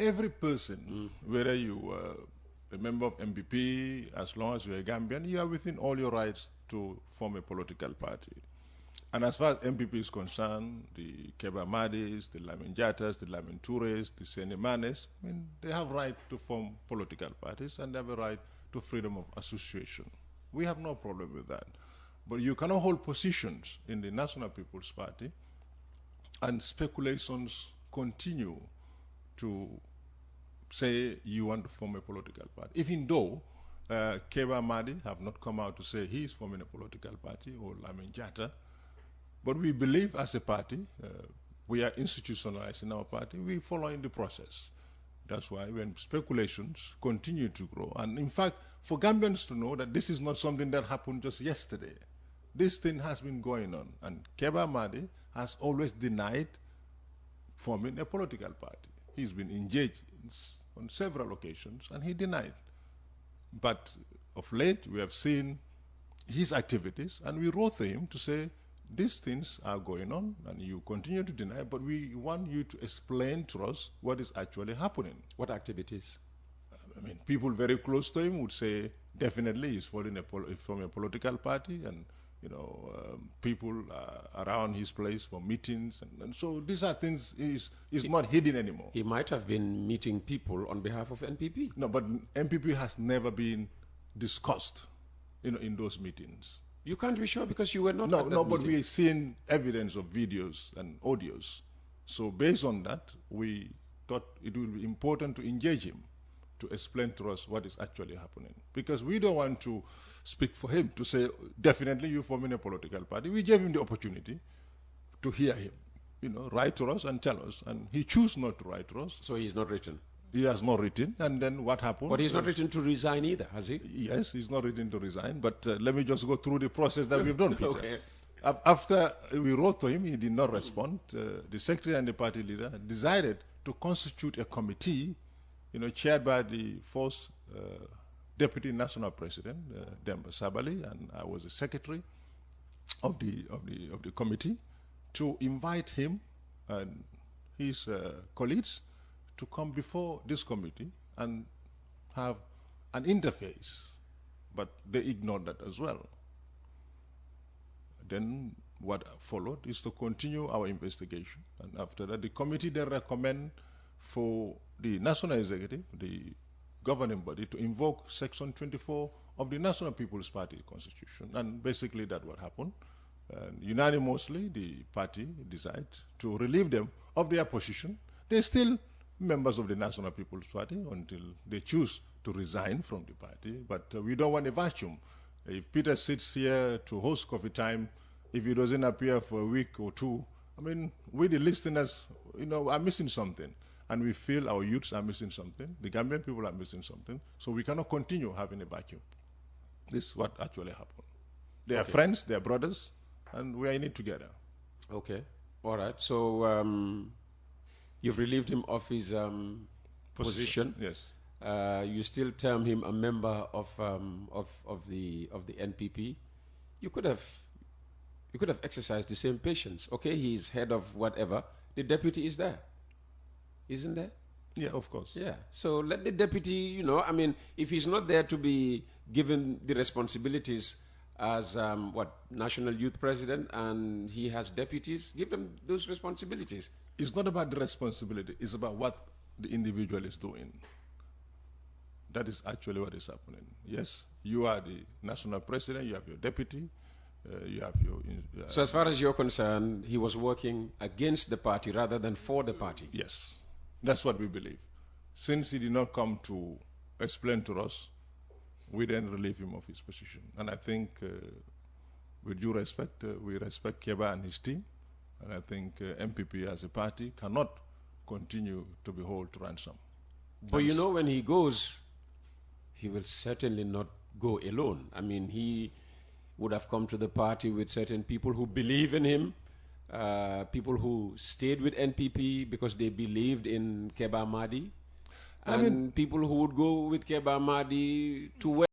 every person, whether you are a member of NPP, as long as you're a Gambian, you are within all your rights to form a political party. And as far as NPP is concerned, the Kebba Madis, the Lamin Jatas, the Lamin Toures, the Senemanes, I mean, they have right to form political parties and they have a right to freedom of association. We have no problem with that. But you cannot hold positions in the National People's Party and speculations continue to say you want to form a political party. Even though Kebba Madi have not come out to say he is forming a political party, or Lamin Jata, but we believe as a party, we are institutionalized in our party, we follow in the process. That's why when speculations continue to grow, and in fact, for Gambians to know that this is not something that happened just yesterday. This thing has been going on, and Kebba Madi has always denied forming a political party. He's been engaged on several occasions, and he denied. But of late, we have seen his activities, and we wrote to him to say, these things are going on, and you continue to deny, but we want you to explain to us what is actually happening. What activities? I mean, people very close to him would say, definitely he's forming a political party, and people around his place for meetings, and so these are things is not hidden anymore. He might have been meeting people on behalf of NPP. No, but NPP has never been discussed, in those meetings. You can't be sure because you were not. No, but we've seen evidence of videos and audios. So based on that, we thought it would be important to engage him to explain to us what is actually happening. Because we don't want to speak for him to say, definitely you're forming a political party. We gave him the opportunity to hear him, write to us and tell us. And he chose not to write to us. So he's not written? He has not written. And then what happened? But he's not written to resign either, has he? Yes, he's not written to resign. But let me just go through the process that we've done, Peter. Okay. After we wrote to him, he did not respond. The secretary and the party leader decided to constitute a committee, chaired by the first deputy national president, Demba Sabali, and I was the secretary of the committee, to invite him and his colleagues to come before this committee and have an interface. But they ignored that as well. Then what followed is to continue our investigation. And after that, the committee then recommend for the National Executive, the governing body, to invoke Section 24 of the National People's Party Constitution. And basically that's what happened. And unanimously, the party decided to relieve them of their position. They're still members of the National People's Party until they choose to resign from the party. But we don't want a vacuum. If Peter sits here to host coffee time, if he doesn't appear for a week or two, I mean, we the listeners, are missing something. And we feel our youths are missing something. The Gambian people are missing something. So we cannot continue having a vacuum. This is what actually happened. They are friends, they are brothers, and we are in it together. Okay. All right. So you've relieved him of his position. Yes. You still term him a member of the NPP. You could have exercised the same patience. Okay, he's head of whatever. The deputy is there, isn't there? Yeah, of course. Yeah. So let the deputy, if he's not there to be given the responsibilities as national youth president, and he has deputies, give them those responsibilities. It's not about the responsibility. It's about what the individual is doing. That is actually what is happening. Yes, you are the national president, you have your deputy, you have your... So as far as you're concerned, he was working against the party rather than for the party? Yes, that's what we believe. Since he did not come to explain to us, we then relieve him of his position. And I think, with due respect, we respect Kebba and his team, and I think NPP as a party cannot continue to be held to ransom. But when he goes, he will certainly not go alone. I mean, he would have come to the party with certain people who believe in him, people who stayed with NPP because they believed in Kebba Madi, and people who would go with Kebba Madi to where